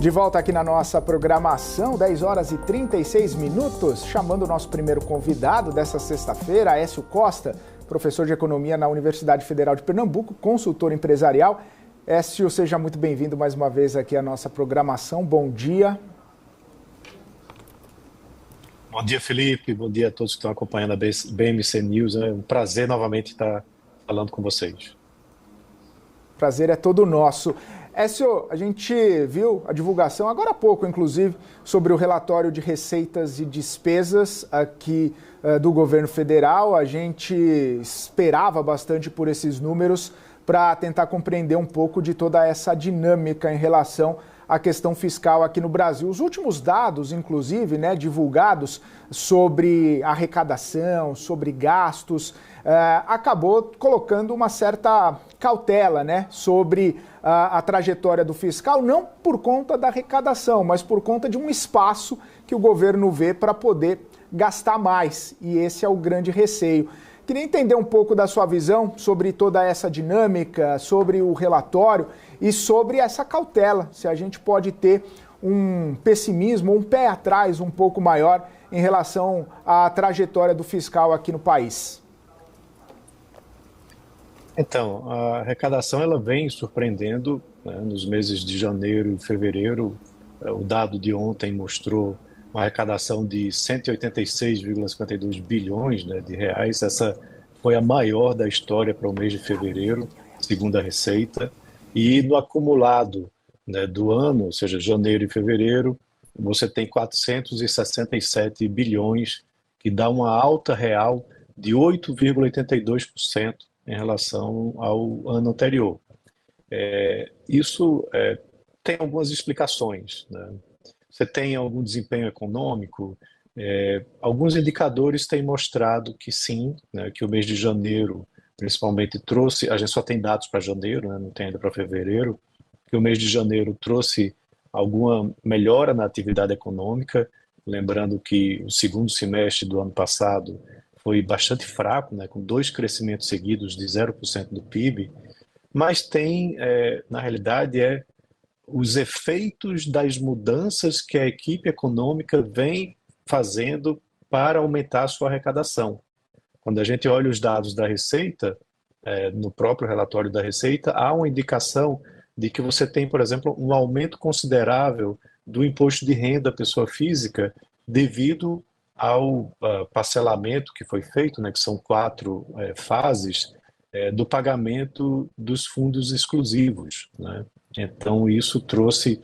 De volta aqui na nossa programação, 10 horas e 36 minutos, chamando o nosso primeiro convidado dessa sexta-feira, Aécio Costa, professor de Economia na Universidade Federal de Pernambuco, consultor empresarial. Aécio, seja muito bem-vindo mais uma vez aqui à nossa programação. Bom dia. Bom dia, Felipe. Bom dia a todos que estão acompanhando a BMC News. É um prazer novamente estar falando com vocês. Prazer é todo nosso. Aécio, a gente viu a divulgação, agora há pouco, inclusive, sobre o relatório de receitas e despesas aqui do governo federal. A gente esperava bastante por esses números para tentar compreender um pouco de toda essa dinâmica em relação à questão fiscal aqui no Brasil. Os últimos dados, inclusive, divulgados sobre arrecadação, sobre gastos, acabou colocando uma certa cautela, sobre a trajetória do fiscal, não por conta da arrecadação, mas por conta de um espaço que o governo vê para poder gastar mais. E esse é o grande receio. Queria entender um pouco da sua visão sobre toda essa dinâmica, sobre o relatório e sobre essa cautela, se a gente pode ter um pessimismo, um pé atrás um pouco maior em relação à trajetória do fiscal aqui no país. Então, a arrecadação ela vem surpreendendo, nos meses de janeiro e fevereiro. O dado de ontem mostrou uma arrecadação de 186,52 bilhões de reais. Essa foi a maior da história para o mês de fevereiro, segundo a Receita. E no acumulado do ano, ou seja, janeiro e fevereiro, você tem 467 bilhões, que dá uma alta real de 8,82% em relação ao ano anterior. Isso tem algumas explicações. Você tem algum desempenho econômico, alguns indicadores têm mostrado que sim, que o mês de janeiro, principalmente, trouxe, a gente só tem dados para janeiro, não tem ainda para fevereiro, que o mês de janeiro trouxe alguma melhora na atividade econômica, lembrando que o segundo semestre do ano passado foi bastante fraco, com 2 crescimentos seguidos de 0% do PIB, mas tem, na realidade, os efeitos das mudanças que a equipe econômica vem fazendo para aumentar a sua arrecadação. Quando a gente olha os dados da Receita, no próprio relatório da Receita, há uma indicação de que você tem, por exemplo, um aumento considerável do imposto de renda à pessoa física devido ao parcelamento que foi feito, que são 4 fases, do pagamento dos fundos exclusivos. Então, isso trouxe,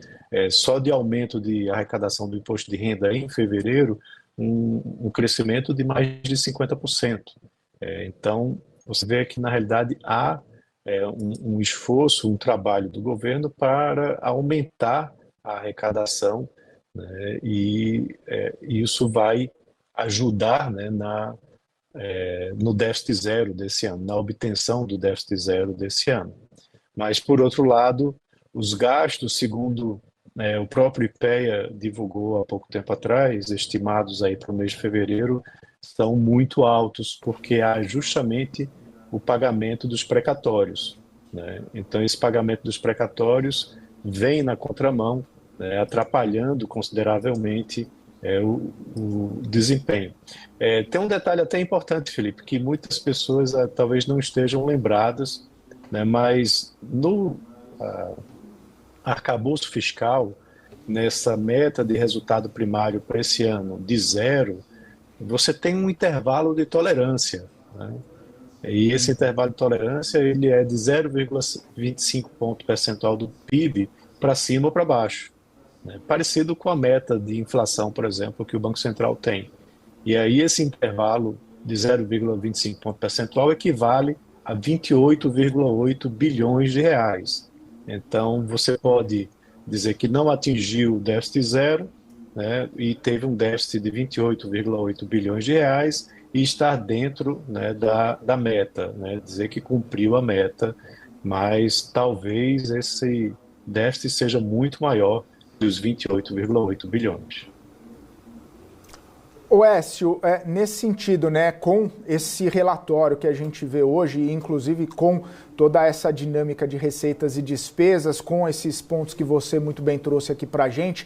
só de aumento de arrecadação do imposto de renda em fevereiro, um crescimento de mais de 50%. Então, você vê que, na realidade, há um esforço, um trabalho do governo para aumentar a arrecadação, e isso vai ajudar no déficit zero desse ano, na obtenção do déficit zero desse ano. Mas, por outro lado, os gastos, segundo o próprio IPEA divulgou há pouco tempo atrás, estimados aí para o mês de fevereiro, são muito altos, porque há justamente o pagamento dos precatórios. Então, esse pagamento dos precatórios vem na contramão, atrapalhando consideravelmente o desempenho. Tem um detalhe até importante, Felipe, que muitas pessoas talvez não estejam lembradas, mas no arcabouço fiscal, nessa meta de resultado primário para esse ano de 0, você tem um intervalo de tolerância. E esse intervalo de tolerância ele é de 0,25 ponto percentual do PIB para cima ou para baixo. Parecido com a meta de inflação, por exemplo, que o Banco Central tem. E aí esse intervalo de 0,25 ponto percentual equivale a 28,8 bilhões de reais. Então, você pode dizer que não atingiu o déficit zero, e teve um déficit de 28,8 bilhões de reais e estar dentro da meta, dizer que cumpriu a meta, mas talvez esse déficit seja muito maior dos 28,8 bilhões. O Écio, nesse sentido, né, com esse relatório que a gente vê hoje, inclusive com toda essa dinâmica de receitas e despesas, com esses pontos que você muito bem trouxe aqui para a gente,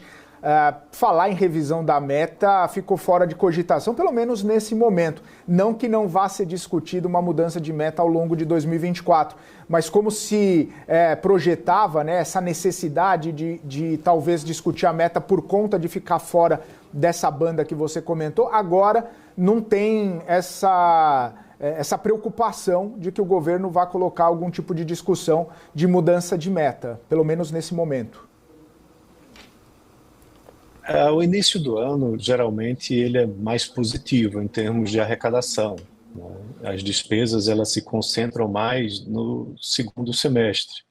falar em revisão da meta ficou fora de cogitação, pelo menos nesse momento. Não que não vá ser discutida uma mudança de meta ao longo de 2024, mas como se projetava, né, essa necessidade de talvez discutir a meta por conta de ficar fora dessa banda que você comentou, agora não tem essa preocupação de que o governo vá colocar algum tipo de discussão de mudança de meta, pelo menos nesse momento. O início do ano, geralmente, ele é mais positivo em termos de arrecadação, né? As despesas elas se concentram mais no segundo semestre.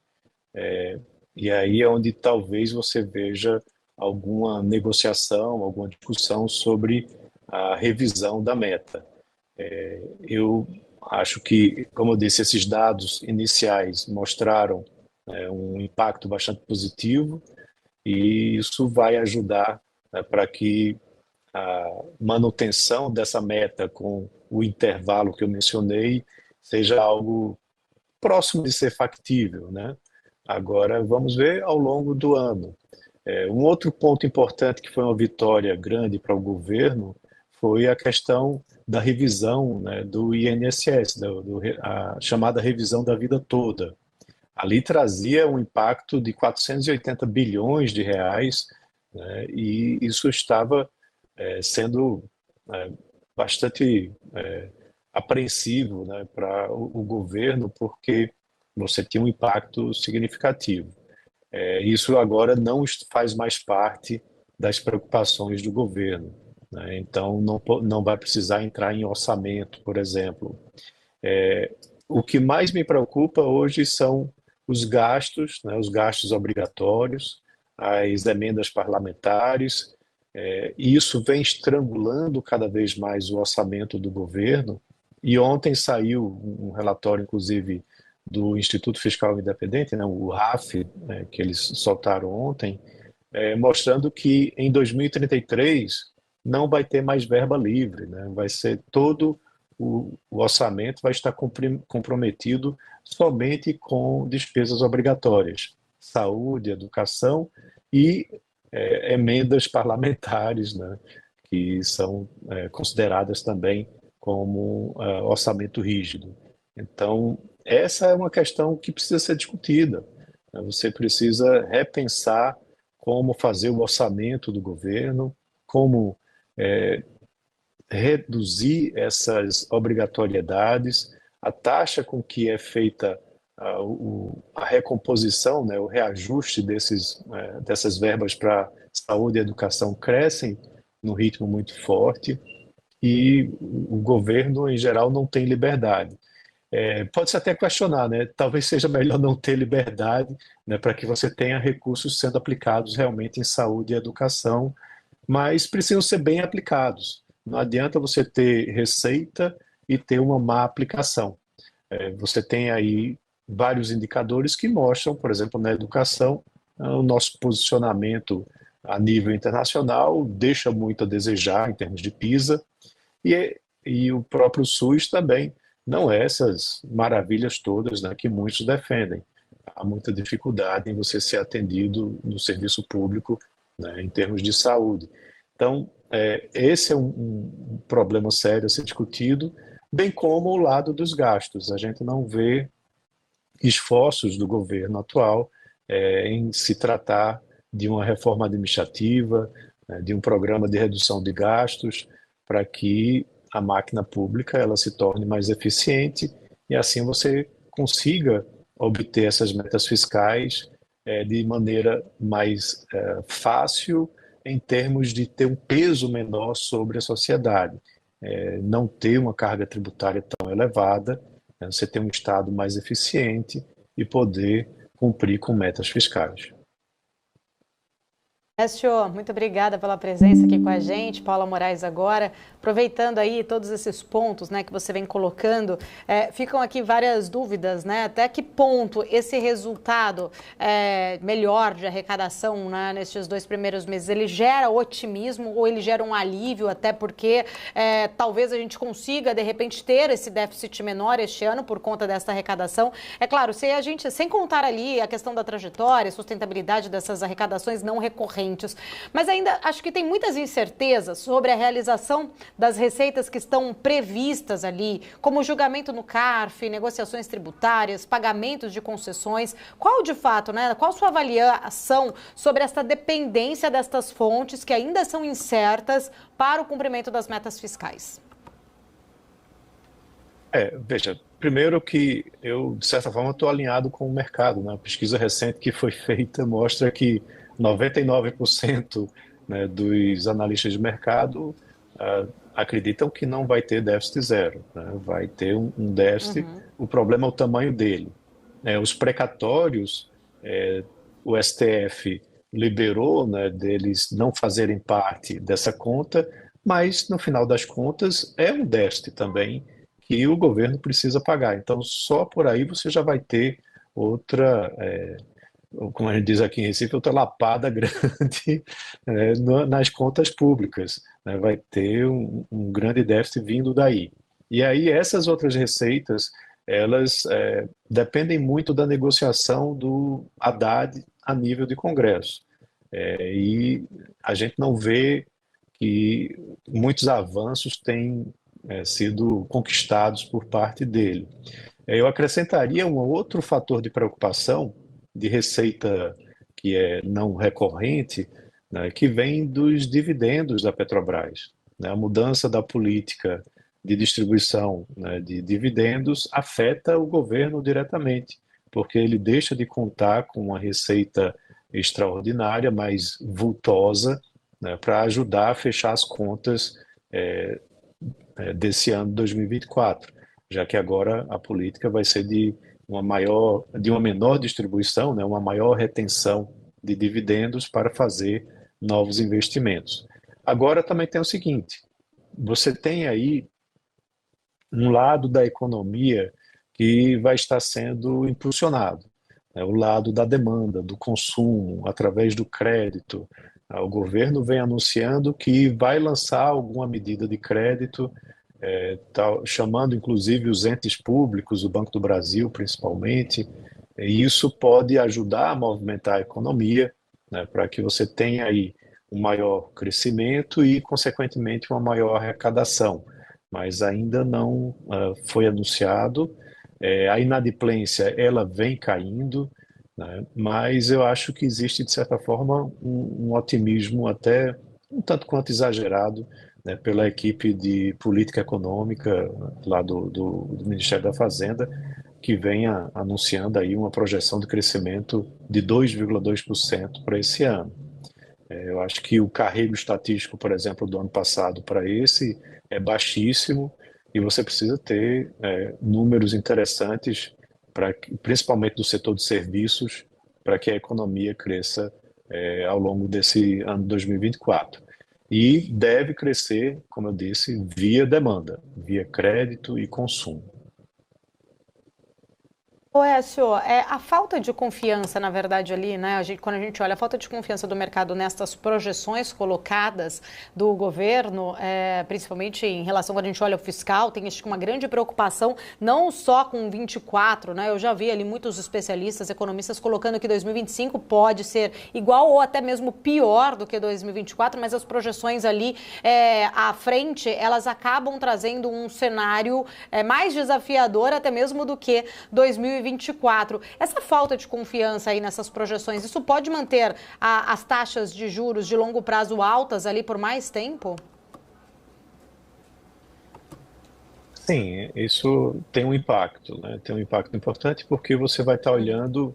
E aí é onde talvez você veja alguma negociação, alguma discussão sobre a revisão da meta. Eu acho que, como eu disse, esses dados iniciais mostraram um impacto bastante positivo e isso vai ajudar, né, para que a manutenção dessa meta com o intervalo que eu mencionei seja algo próximo de ser factível, né? Agora, vamos ver ao longo do ano. Um outro ponto importante que foi uma vitória grande para o governo foi a questão da revisão, né, do INSS, a chamada revisão da vida toda. Ali trazia um impacto de 480 bilhões de reais, né, e isso estava sendo bastante apreensivo, né, para o governo, porque você tinha um impacto significativo. Isso agora não faz mais parte das preocupações do governo, né? Então, não vai precisar entrar em orçamento, por exemplo. O que mais me preocupa hoje são os gastos, né, os gastos obrigatórios, as emendas parlamentares, e isso vem estrangulando cada vez mais o orçamento do governo. E ontem saiu um relatório, inclusive, do Instituto Fiscal Independente, né, o RAF, né, que eles soltaram ontem, mostrando que em 2033 não vai ter mais verba livre, né, vai ser todo o orçamento vai estar comprometido somente com despesas obrigatórias, saúde, educação e emendas parlamentares, né, que são consideradas também como orçamento rígido. Então, essa é uma questão que precisa ser discutida, né? Você precisa repensar como fazer o orçamento do governo, como reduzir essas obrigatoriedades, a taxa com que é feita a recomposição, né, o reajuste dessas verbas para saúde e educação crescem num ritmo muito forte e o governo, em geral, não tem liberdade. Pode-se até questionar, né? Talvez seja melhor não ter liberdade, né, para que você tenha recursos sendo aplicados realmente em saúde e educação, mas precisam ser bem aplicados. Não adianta você ter receita e ter uma má aplicação. Você tem aí vários indicadores que mostram, por exemplo, na educação, o nosso posicionamento a nível internacional deixa muito a desejar em termos de PISA, e o próprio SUS também não é essas maravilhas todas, né, que muitos defendem. Há muita dificuldade em você ser atendido no serviço público, né, em termos de saúde. Então, esse é um problema sério a ser discutido, bem como o lado dos gastos. A gente não vê esforços do governo atual em se tratar de uma reforma administrativa, né, de um programa de redução de gastos, para que a máquina pública ela se torne mais eficiente e assim você consiga obter essas metas fiscais de maneira mais fácil em termos de ter um peso menor sobre a sociedade, não ter uma carga tributária tão elevada, né, você ter um Estado mais eficiente e poder cumprir com metas fiscais. Écio, muito obrigada pela presença aqui com a gente. Paula Moraes agora, aproveitando aí todos esses pontos, né, que você vem colocando, ficam aqui várias dúvidas, né, até que ponto esse resultado melhor de arrecadação, né, nestes 2 primeiros meses, ele gera otimismo ou ele gera um alívio, até porque talvez a gente consiga, de repente, ter esse déficit menor este ano por conta dessa arrecadação. É claro, se a gente, sem contar ali a questão da trajetória, sustentabilidade dessas arrecadações não recorrentes, mas ainda acho que tem muitas incertezas sobre a realização das receitas que estão previstas ali, como julgamento no CARF, negociações tributárias, pagamentos de concessões. Qual de fato, né? Qual sua avaliação sobre essa dependência destas fontes que ainda são incertas para o cumprimento das metas fiscais? Veja, primeiro que eu, de certa forma, estou alinhado com o mercado, né? A pesquisa recente que foi feita mostra que 99%, né, dos analistas de mercado acreditam que não vai ter déficit zero, né? Vai ter um déficit, o problema é o tamanho dele. Os precatórios, o STF liberou, né, deles não fazerem parte dessa conta, mas no final das contas é um déficit também que o governo precisa pagar. Então, só por aí você já vai ter outra, como a gente diz aqui em Recife, outra lapada grande nas contas públicas, né? Vai ter um grande déficit vindo daí. E aí essas outras receitas, elas dependem muito da negociação do Haddad a nível de Congresso. E a gente não vê que muitos avanços têm sido conquistados por parte dele. Eu acrescentaria um outro fator de preocupação de receita que é não recorrente, né, que vem dos dividendos da Petrobras, né? A mudança da política de distribuição, né, de dividendos afeta o governo diretamente, porque ele deixa de contar com uma receita extraordinária, mais vultosa, né, para ajudar a fechar as contas desse ano de 2024, já que agora a política vai ser de uma menor distribuição, né, uma maior retenção de dividendos para fazer novos investimentos. Agora também tem o seguinte, você tem aí um lado da economia que vai estar sendo impulsionado, né, o lado da demanda, do consumo, através do crédito. O governo vem anunciando que vai lançar alguma medida de crédito, chamando inclusive os entes públicos, o Banco do Brasil principalmente, e isso pode ajudar a movimentar a economia, né, para que você tenha aí um maior crescimento e, consequentemente, uma maior arrecadação. Mas ainda não foi anunciado. A inadimplência ela vem caindo, né, mas eu acho que existe, de certa forma, um otimismo até um tanto quanto exagerado, né, pela equipe de política econômica lá do Ministério da Fazenda, que vem anunciando aí uma projeção de crescimento de 2,2% para esse ano. Eu acho que o carrego estatístico, por exemplo, do ano passado para esse é baixíssimo e você precisa ter números interessantes, principalmente do setor de serviços, para que a economia cresça ao longo desse ano 2024. E deve crescer, como eu disse, via demanda, via crédito e consumo. Écio, a falta de confiança, na verdade, ali, né? Quando a gente olha a falta de confiança do mercado nestas projeções colocadas do governo, principalmente em relação, quando a gente olha o fiscal, tem acho que uma grande preocupação, não só com 24, né? Eu já vi ali muitos especialistas, economistas, colocando que 2025 pode ser igual ou até mesmo pior do que 2024, mas as projeções ali à frente, elas acabam trazendo um cenário mais desafiador até mesmo do que 2024. Essa falta de confiança aí nessas projeções, isso pode manter as taxas de juros de longo prazo altas ali por mais tempo? Sim, isso tem um impacto, né? Tem um impacto importante porque você vai estar olhando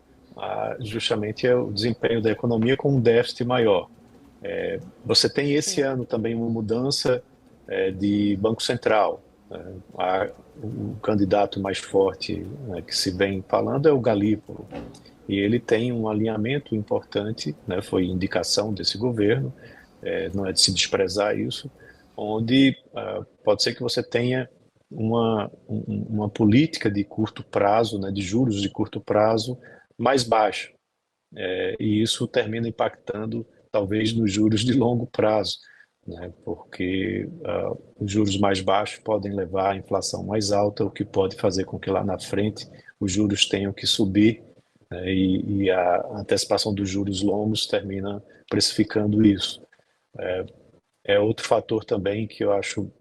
justamente o desempenho da economia com um déficit maior. Você tem esse ano também uma mudança de Banco Central, né? o candidato mais forte, né, que se vem falando é o Galípolo. E ele tem um alinhamento importante, né, foi indicação desse governo, não é de se desprezar isso, onde pode ser que você tenha uma política de curto prazo, né, de juros de curto prazo mais baixa. E isso termina impactando, talvez, nos juros de longo prazo, né, porque os juros mais baixos podem levar à inflação mais alta, o que pode fazer com que lá na frente os juros tenham que subir, né, e a antecipação dos juros longos termina precificando isso. É outro fator também que eu acho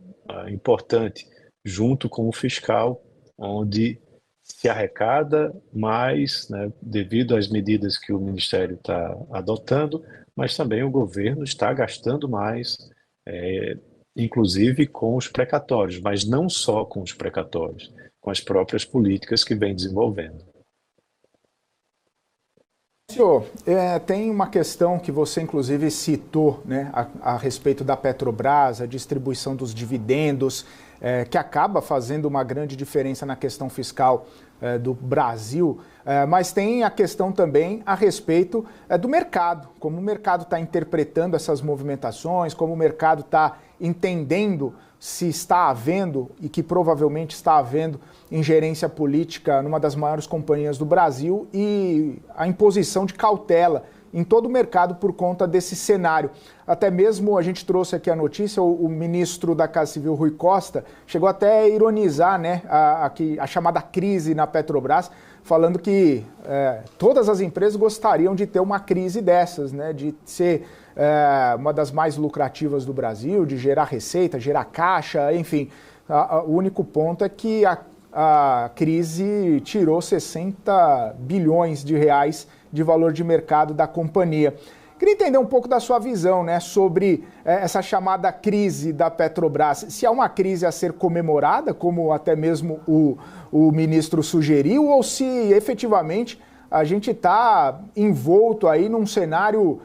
importante, junto com o fiscal, onde se arrecada mais, né, devido às medidas que o Ministério está adotando, mas também o governo está gastando mais, inclusive com os precatórios, mas não só com os precatórios, com as próprias políticas que vem desenvolvendo. Senhor, tem uma questão que você inclusive citou, né, a respeito da Petrobras, a distribuição dos dividendos, que acaba fazendo uma grande diferença na questão fiscal do Brasil, mas tem a questão também a respeito do mercado, como o mercado está interpretando essas movimentações, como o mercado está entendendo se está havendo, e que provavelmente está havendo, ingerência política numa das maiores companhias do Brasil e a imposição de cautela em todo o mercado por conta desse cenário. Até mesmo a gente trouxe aqui a notícia, o ministro da Casa Civil, Rui Costa, chegou até a ironizar, né, a chamada crise na Petrobras, falando que todas as empresas gostariam de ter uma crise dessas, né, de ser uma das mais lucrativas do Brasil, de gerar receita, gerar caixa, enfim. O único ponto é que a crise tirou 60 bilhões de reais de valor de mercado da companhia. Queria entender um pouco da sua visão, né, sobre essa chamada crise da Petrobras. Se é uma crise a ser comemorada, como até mesmo o ministro sugeriu, ou se efetivamente a gente está envolto aí num cenário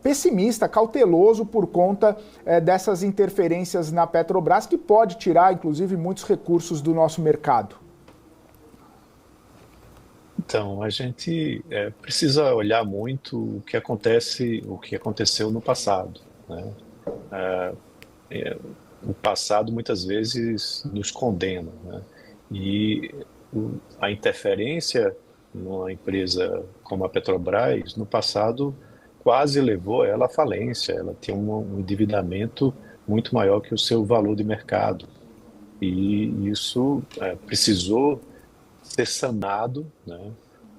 pessimista, cauteloso por conta dessas interferências na Petrobras, que pode tirar, inclusive, muitos recursos do nosso mercado. Então, a gente precisa olhar muito o que aconteceu no passado, né? O passado muitas vezes nos condena, né? E a interferência numa empresa como a Petrobras, no passado, quase levou ela à falência. Ela tinha um endividamento muito maior que o seu valor de mercado. E isso precisou ser sanado, né,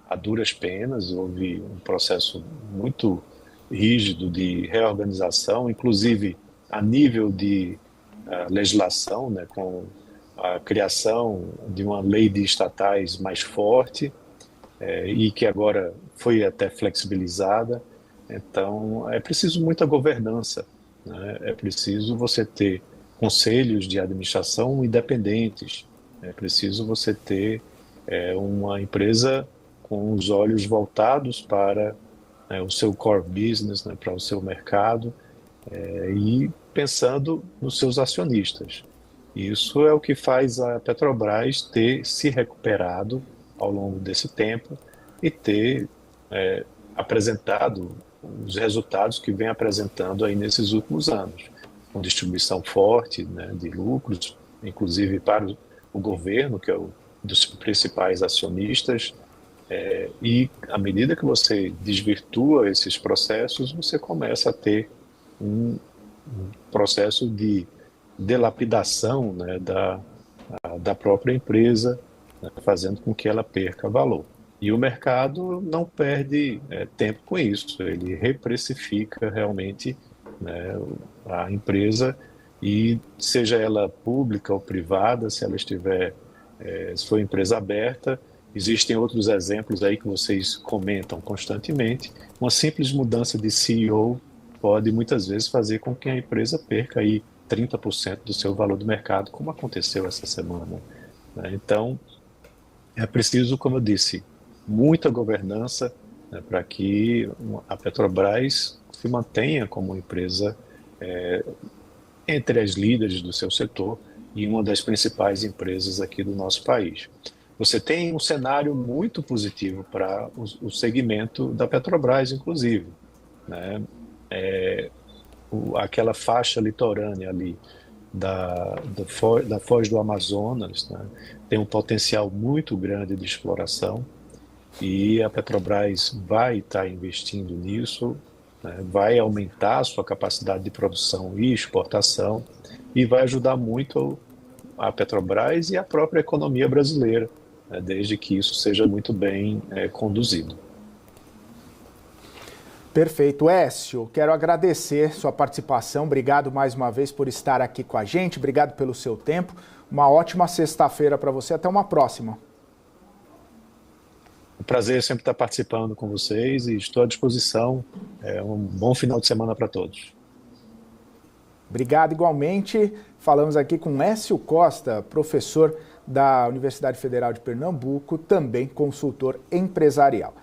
a duras penas. Houve um processo muito rígido de reorganização, inclusive a nível de legislação, né, com a criação de uma lei de estatais mais forte, e que agora foi até flexibilizada. Então, é preciso muita governança, né? É preciso você ter conselhos de administração independentes, é preciso você ter uma empresa com os olhos voltados para o seu core business, né, para o seu mercado, e pensando nos seus acionistas. Isso é o que faz a Petrobras ter se recuperado ao longo desse tempo e ter apresentado os resultados que vem apresentando aí nesses últimos anos, com distribuição forte, né, de lucros, inclusive para o governo, que é um dos principais acionistas, e à medida que você desvirtua esses processos, você começa a ter um processo de delapidação, né, da própria empresa, né, fazendo com que ela perca valor. E o mercado não perde tempo com isso, ele reprecifica realmente, né, a empresa, e seja ela pública ou privada, se ela estiver, se for empresa aberta, existem outros exemplos aí que vocês comentam constantemente. Uma simples mudança de CEO pode muitas vezes fazer com que a empresa perca aí 30% do seu valor do mercado, como aconteceu essa semana, né? Então, é preciso, como eu disse, muita governança, né, para que a Petrobras se mantenha como empresa entre as líderes do seu setor e uma das principais empresas aqui do nosso país. Você tem um cenário muito positivo para o segmento da Petrobras, inclusive, né? Aquela faixa litorânea ali da Foz do Amazonas, né, tem um potencial muito grande de exploração e a Petrobras vai estar investindo nisso, né, vai aumentar a sua capacidade de produção e exportação e vai ajudar muito a Petrobras e a própria economia brasileira, né, desde que isso seja muito bem conduzido. Perfeito. Écio, quero agradecer sua participação. Obrigado mais uma vez por estar aqui com a gente. Obrigado pelo seu tempo. Uma ótima sexta-feira para você. Até uma próxima. Um prazer sempre estar participando com vocês e estou à disposição. Um bom final de semana para todos. Obrigado igualmente. Falamos aqui com Écio Costa, professor da Universidade Federal de Pernambuco, também consultor empresarial.